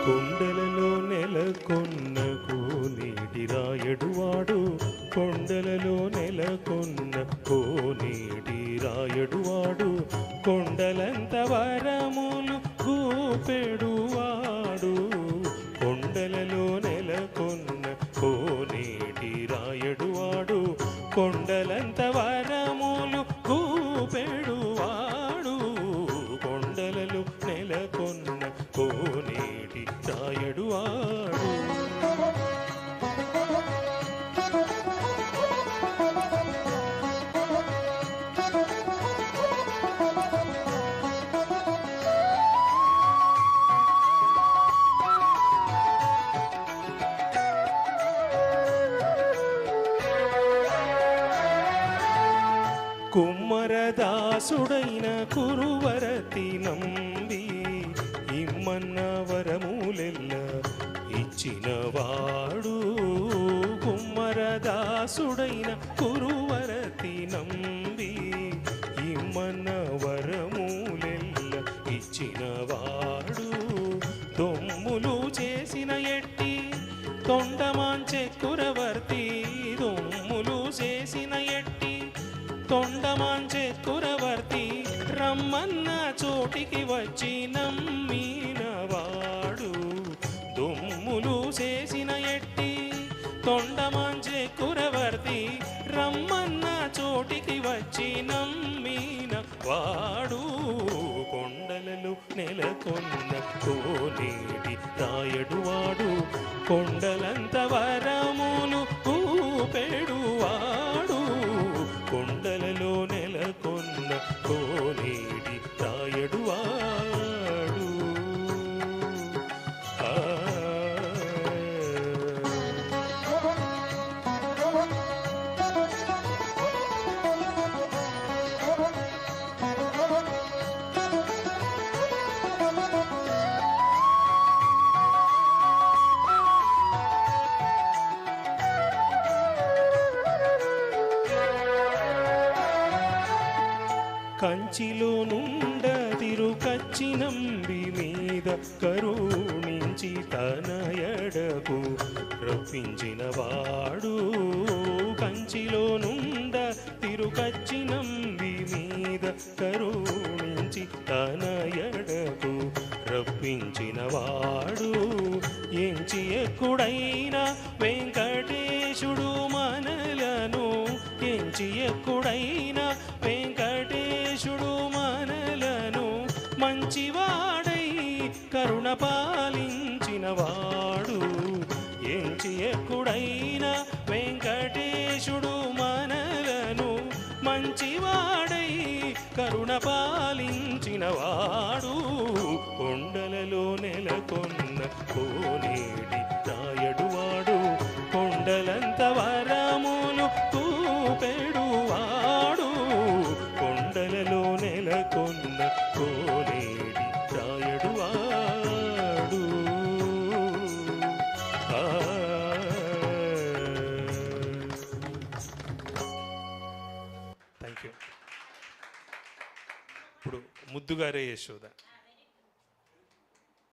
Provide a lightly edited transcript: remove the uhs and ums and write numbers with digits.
కొండలలో నెలకొన్న కోనేటి రాయడువాడు, కొండలలో నెలకొన్న కోనేటి రాయడువాడు, కొండలంత వరములు గూపెడువాడు. కొండలలో నెలకొన్న కోనేటి రాయడువాడు, కొండలంత వరములు గూపెడువాడు. కొండలలో నెలకొన్న కోనేటి రాయడువాడు. కుమ్మరదాసుడైన కురువరతి నంబి ఇమ్మన్న వరములెల్ల ఇచ్చినవాడు. కుమ్మరదాసుడైన కురువరతి నంబి ఇమ్మన్న వరములెల్ల ఇచ్చినవాడు. దొమ్ములు చేసిన ఎట్టి తొండమాంచె కురవర్తి, దొమ్ములు చేసిన ఎట్టి తొండమాంచె కురవర్తి, రమ్మన్న చోటికి వచ్చి నమ్మినవాడు. దొమ్ములు చేసిన ఎట్టి తొండమాంచె కురవర్తి, రమ్మన్న చోటికి వచ్చి నమ్మిన వాడు. కొండలలో నెలకొన్న కోనేటి రాయడువాడు, కొండలంత వరములు కూపెడువాడు. కొండలలో నెలకొన్న కోనేటి రాయడువాడు. కంచిలో నుండదిరు కచ్చినంబి మీద కరుణించి తన ఎడకు రప్పించిన వాడు. కంచిలో నుండ తిరుకచ్చినంబి మీద కరుణించి తన ఎడకు రప్పించిన వాడు. ఎంచి ఎక్కుడైన వెంకటేశుడు మనలను, ఎంచి ఎక్కుడైన వెంకటేశుడు మనలను మంచివాడై కరుణ పాలించిన వాడు. ఎంచి ఎక్కుడైన వెంకటేశుడు మనలను మంచివాడై కరుణ పాలించిన వాడు. కొండలలో నెలకొన్న కోనేటి రాయడువాడు, కొండలంత వరములు కూపెడువాడు. కొండలలో నెలకొన్న కోనేటి రాయడువాడు. Thank you. ఇప్పుడు ముద్దుగారే యశోద.